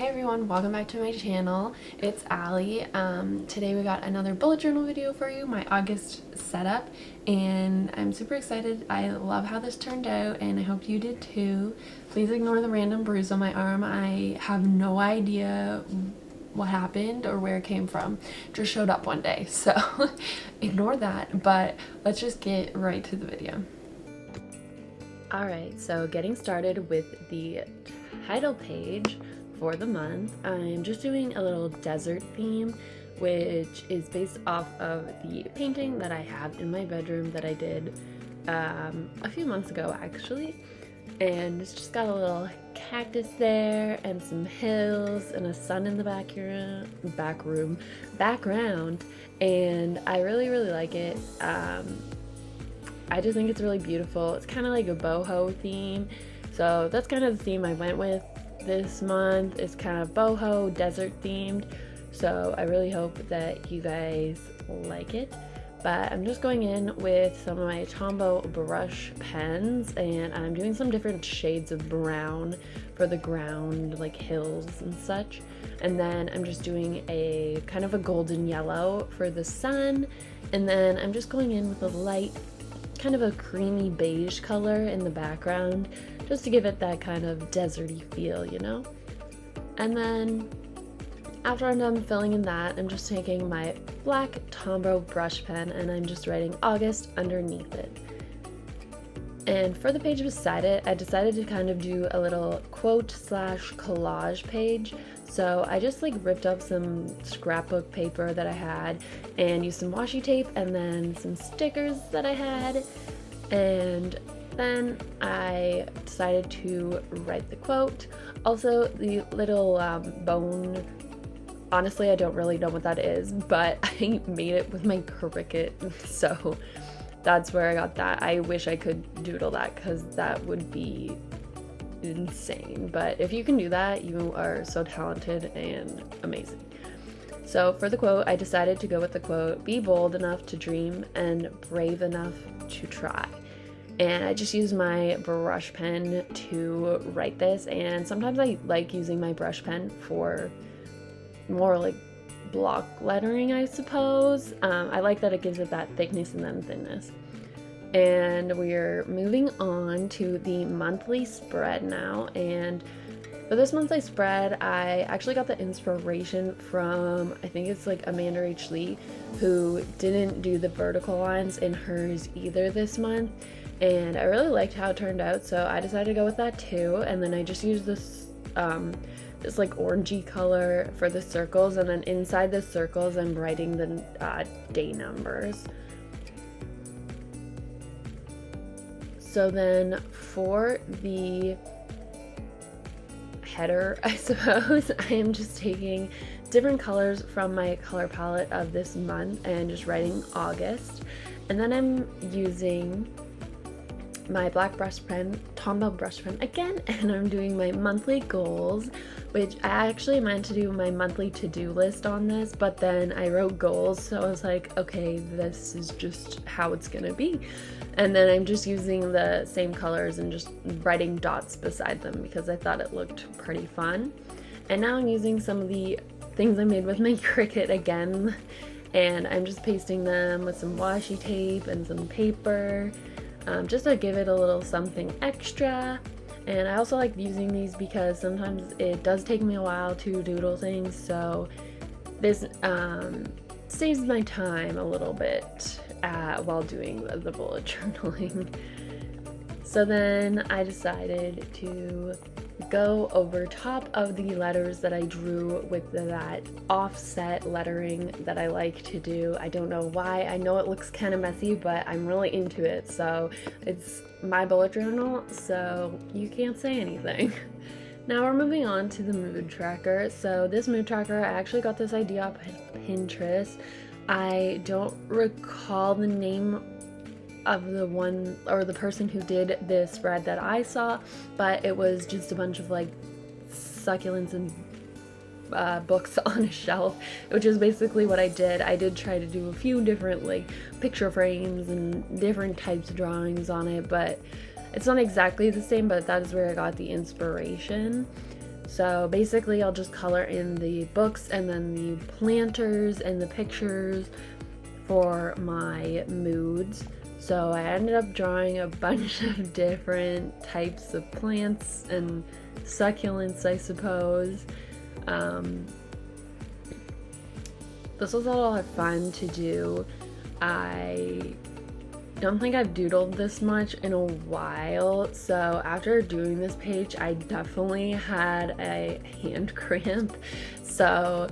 Hey everyone, welcome back to my channel. It's Allie. Today we got another bullet journal video for you, my August setup, and I'm super excited. I love how this turned out and I hope you did too. Please ignore the random bruise on my arm. I have no idea what happened or where it came from. It just showed up one day, so ignore that, but let's just get right to the video. Alright, so getting started with the title page for the month, I'm just doing a little desert theme, which is based off of the painting that I have in my bedroom that I did a few months ago actually. And it's just got a little cactus there and some hills and a sun in the background, and I really like it. I just think it's really beautiful. It's kind of like a boho theme, so that's kind of the theme I went with this month. It's kind of boho, desert themed, so I really hope that you guys like it. But I'm just going in with some of my Tombow brush pens, and I'm doing some different shades of brown for the ground, like hills and such. And then I'm just doing a kind of a golden yellow for the sun, and then I'm just going in with a light kind of a creamy beige color in the background, just to give it that kind of deserty feel, you know? And then after I'm done filling in that, I'm just taking my black Tombow brush pen and I'm just writing August underneath it. And for the page beside it, I decided to kind of do a little quote slash collage page. So I just like ripped up some scrapbook paper that I had and used some washi tape and then some stickers that I had. And then I decided to write the quote. Also, the little bone, honestly, I don't really know what that is, but I made it with my Cricut, so that's where I got that. I wish I could doodle that because that would be insane, but if you can do that, you are so talented and amazing. So for the quote, I decided to go with the quote, "Be bold enough to dream and brave enough to try." And I just use my brush pen to write this, and sometimes I like using my brush pen for more like block lettering, I suppose. I like that it gives it that thickness and then thinness. And we're moving on to the monthly spread now, and for this monthly spread I actually got the inspiration from, I think it's like Amanda H. Lee, who didn't do the vertical lines in hers either this month, and I really liked how it turned out, so I decided to go with that too. And then I just used this this like orangey color for the circles, and then inside the circles I'm writing the day numbers. So then for the header, I suppose, I am just taking different colors from my color palette of this month and just writing August. And then I'm using my black brush pen, Tombow brush pen again, and I'm doing my monthly goals, which I actually meant to do my monthly to-do list on this, but then I wrote goals, so I was like, okay, this is just how it's gonna be. And then I'm just using the same colors and just writing dots beside them because I thought it looked pretty fun. And now I'm using some of the things I made with my Cricut again, and I'm just pasting them with some washi tape and some paper, just to give it a little something extra. And I also like using these because sometimes it does take me a while to doodle things, so this saves my time a little bit while doing the bullet journaling. So then I decided to go over top of the letters that I drew with that offset lettering that I like to do. I don't know why. I know it looks kind of messy, but I'm really into it. So it's my bullet journal, so you can't say anything. Now we're moving on to the mood tracker. So this mood tracker, I actually got this idea off Pinterest. I don't recall the name of the one or the person who did this spread that I saw, but it was just a bunch of like succulents and books on a shelf, which is basically what I did. I did try to do a few different like picture frames and different types of drawings on it, but it's not exactly the same, but that is where I got the inspiration. So basically I'll just color in the books and then the planters and the pictures for my moods. So I ended up drawing a bunch of different types of plants and succulents, I suppose. This was a lot of fun to do. I don't think I've doodled this much in a while, so after doing this page I definitely had a hand cramp, so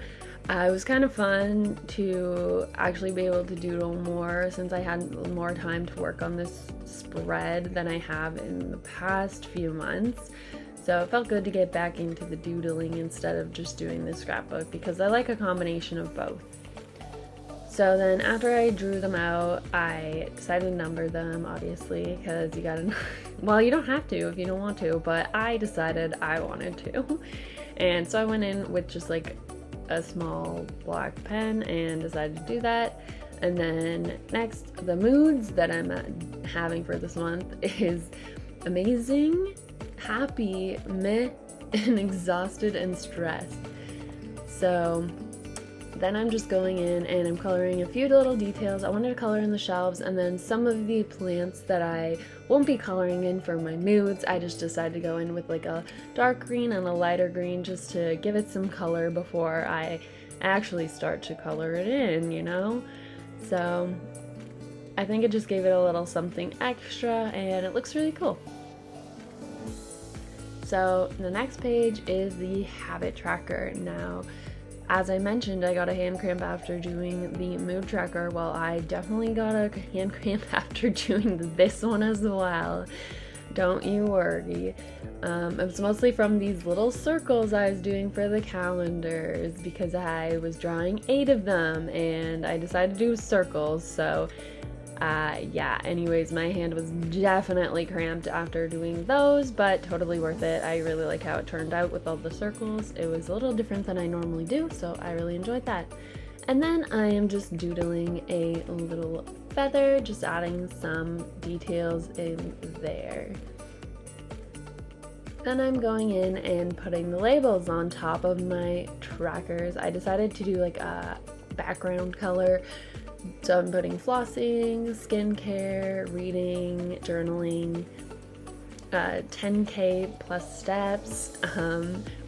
it was kind of fun to actually be able to doodle more since I had more time to work on this spread than I have in the past few months. So it felt good to get back into the doodling instead of just doing the scrapbook, because I like a combination of both. So then after I drew them out, I decided to number them, obviously, because you gotta, well, you don't have to if you don't want to, but I decided I wanted to. And so I went in with just like a small black pen and decided to do that. And then next, the moods that I'm having for this month is amazing, happy, meh, and exhausted and stressed. So then I'm just going in and I'm coloring a few little details. I wanted to color in the shelves, and then some of the plants that I won't be coloring in for my moods, I just decided to go in with like a dark green and a lighter green just to give it some color before I actually start to color it in, you know? So I think it just gave it a little something extra and it looks really cool. So the next page is the habit tracker. Now, as I mentioned, I got a hand cramp after doing the mood tracker. Well, I definitely got a hand cramp after doing this one as well. Don't you worry. It was mostly from these little circles I was doing for the calendars because I was drawing 8 of them and I decided to do circles. So yeah, anyways, my hand was definitely cramped after doing those, but totally worth it. I really like how it turned out with all the circles. It was a little different than I normally do, so I really enjoyed that. And then I am just doodling a little feather, just adding some details in there. Then I'm going in and putting the labels on top of my trackers. I decided to do like a background color. So I'm putting flossing, skincare, reading, journaling, 10K plus steps,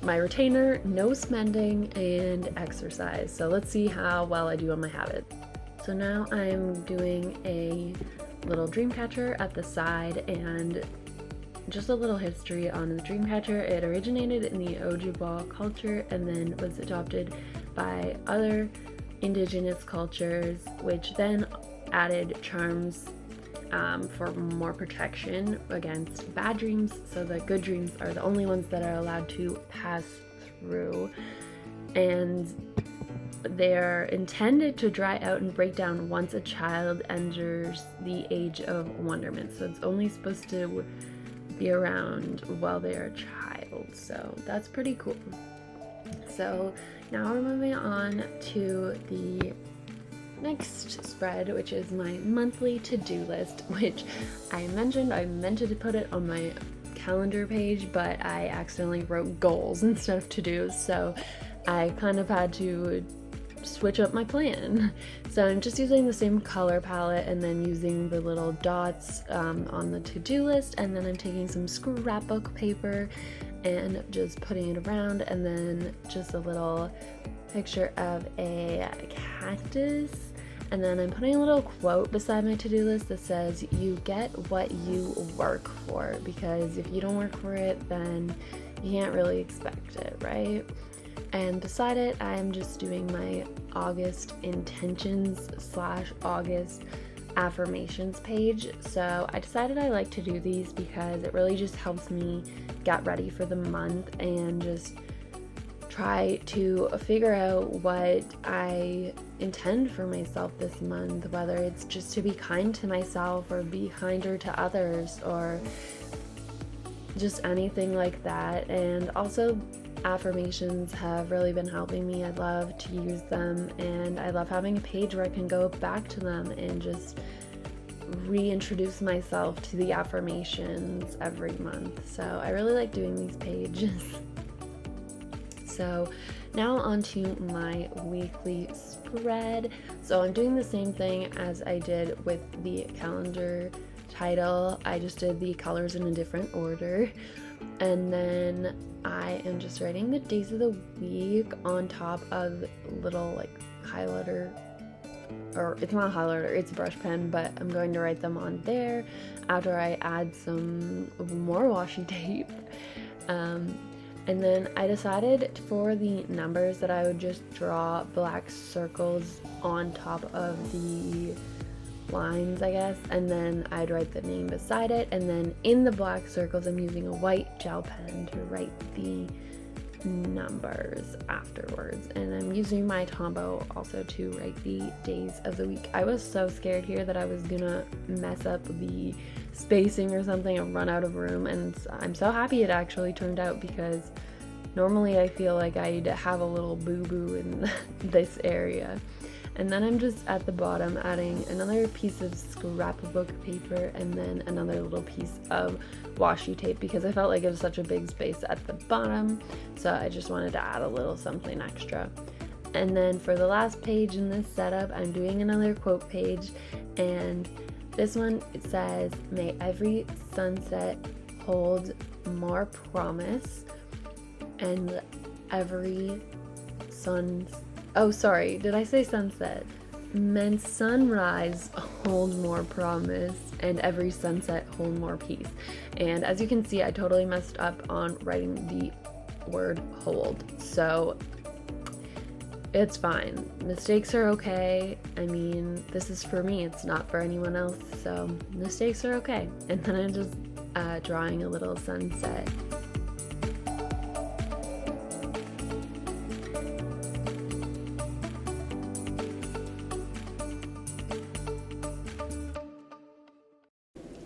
my retainer, no spending, and exercise. So let's see how well I do on my habits. So now I'm doing a little dream catcher at the side, and just a little history on the dream catcher. It originated in the Ojibwa culture and then was adopted by other indigenous cultures, which then added charms for more protection against bad dreams, so the good dreams are the only ones that are allowed to pass through, and they're intended to dry out and break down once a child enters the age of wonderment. So it's only supposed to be around while they're a child, so that's pretty cool. So now we're moving on to the next spread, which is my monthly to-do list, which I mentioned I meant to put it on my calendar page, but I accidentally wrote goals instead of to-dos, so I kind of had to switch up my plan. So I'm just using the same color palette and then using the little dots on the to-do list, and then I'm taking some scrapbook paper and just putting it around, and then just a little picture of a cactus, and then I'm putting a little quote beside my to-do list that says, "You get what you work for," because if you don't work for it, then you can't really expect it, right? And beside it, I'm just doing my August intentions / August affirmations page. So I decided I like to do these because it really just helps me get ready for the month and just try to figure out what I intend for myself this month, whether it's just to be kind to myself or be kinder to others or just anything like that. And also, affirmations have really been helping me. I love to use them, and I love having a page where I can go back to them and just reintroduce myself to the affirmations every month. So I really like doing these pages. So now onto my weekly spread. So I'm doing the same thing as I did with the calendar title. I just did the colors in a different order. And then I am just writing the days of the week on top of little like highlighter, or it's not a highlighter, it's a brush pen, but I'm going to write them on there after I add some more washi tape. And then I decided for the numbers that I would just draw black circles on top of the lines, I guess, and then I'd write the name beside it, and then in the black circles I'm using a white gel pen to write the numbers afterwards. And I'm using my Tombow also to write the days of the week. I was so scared here that I was gonna mess up the spacing or something and run out of room, and I'm so happy it actually turned out, because normally I feel like I'd have a little boo-boo in this area. And then I'm just at the bottom adding another piece of scrapbook paper and then another little piece of washi tape, because I felt like it was such a big space at the bottom, so I just wanted to add a little something extra. And then for the last page in this setup, I'm doing another quote page, and this one, it says, "May every sunset hold more promise, and every oh sorry, did I say sunset? Meant sunrise hold more promise, and every sunset hold more peace." And as you can see, I totally messed up on writing the word hold, so it's fine. Mistakes are okay. I mean, this is for me, it's not for anyone else, so mistakes are okay. And then I'm just drawing a little sunset.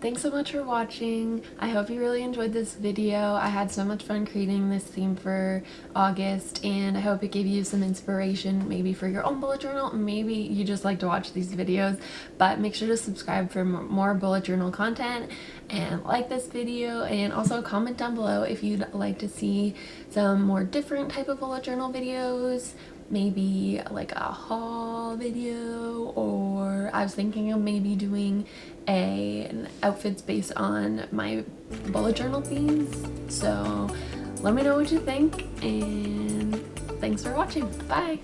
Thanks so much for watching. I hope you really enjoyed this video. I had so much fun creating this theme for August, and I hope it gave you some inspiration maybe for your own bullet journal. Maybe you just like to watch these videos, but make sure to subscribe for more bullet journal content, and like this video, and also comment down below if you'd like to see some more different type of bullet journal videos, maybe like a haul video, or I was thinking of maybe doing an outfits based on my bullet journal themes. So let me know what you think, and thanks for watching. Bye!